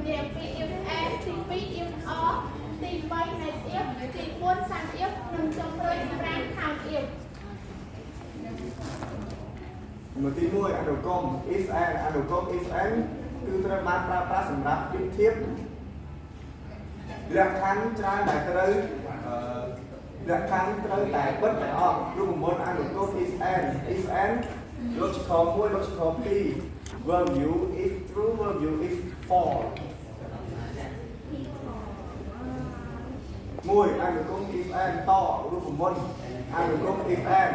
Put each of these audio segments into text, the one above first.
និយាយពី if and ទី2 if or ទី3 net if ទី4 sun if និងចុងក្រោយសម្រាប់ count if មួយទី1អនុគម if and អនុគម if and គឺត្រូវបានប្រើប្រាស់សម្រាប់ប្រៀបធៀបលក្ខខណ្ឌច្រើនដែលត្រូវលក្ខខណ្ឌត្រូវតែពិតទាំងអស់រូបមន្តអនុគម if and logical 1 logical 2 verb view if true verb view if false មួយអនុគម if and តរូបមន្តអនុគម if and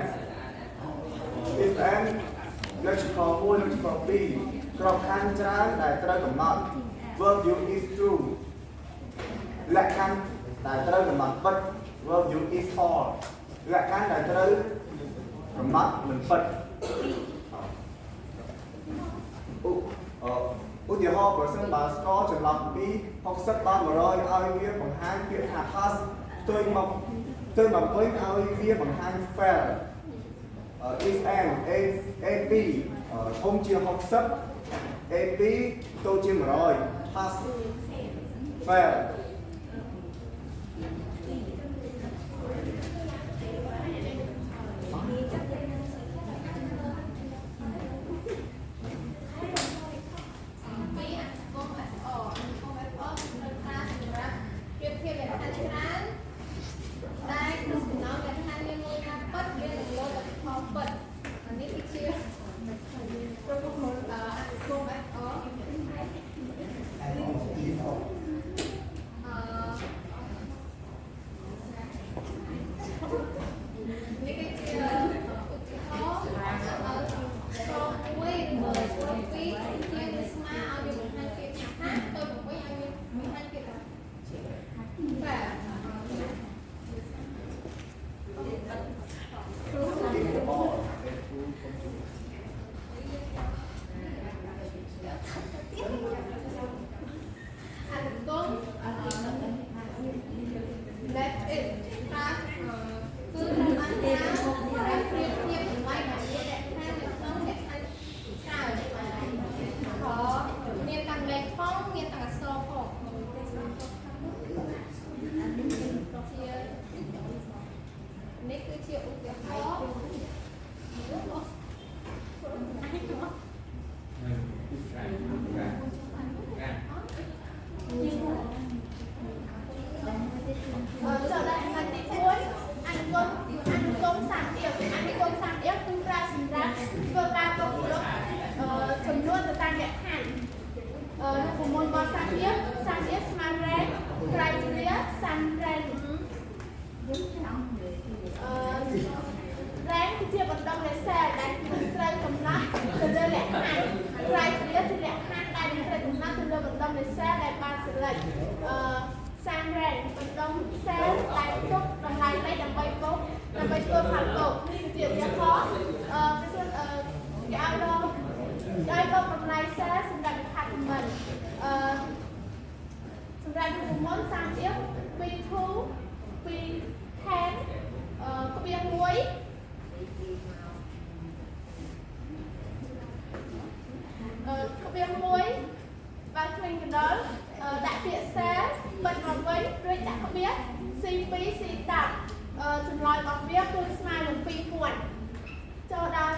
logical 1 logical 2ក្របខ័ណ្ឌច្រើនដែលត្រូវកំណត់ verb view if true លក្ខខណ្ឌដែលត្រូវកំណត់ពិត verb view if false លក្ខខណ្ឌដែលត្រូវកំណត់មិនពិតឧទាហរណ៍ប្រសិនបើស្គរចន្លោះពី60ដល់100ឲ្យវាបង្ហាញពាក្យថា pass ផ្ទុយមកវិញឲ្យវាបង្ហាញ fail if and AP ធំជា60 AP តូចជា100 pass fail នេះគឺជាឧទាហរណ៍ចំនួនទៅតាមលក្ខខណ្ឌរូបមន្តរបស់សាមៀស្មើ rank criteria sun rank rank ជាបណ្ដុំនៃ cell ដែលត្រូវកំណត់ទៅលើលក្ខខណ្ឌ criteria ជាលក្ខខណ្ឌដែលត្រូវកំណត់ទៅលើបណ្ដុំនៃ cell ដែលបាន select sun rank បណ្ដុំ cell ដែលទុកតម្លៃលេខដើម្បីធ្វើផលបូកជាឧទាហរណ៍គេឲ្យតម្លៃ cell សម្រាប់ department សម្រាប់រូបមន្ត30 P2 P10 ក្បៀង1ក្បៀង1បើឃើញកណ្ដុរដាក់ពាក្យ cell បិទមកវិញរួចដាក់ក្បៀង C2 C10 ចម្លើយរបស់វាគឺស្មើនឹង 2000 ចូលដល់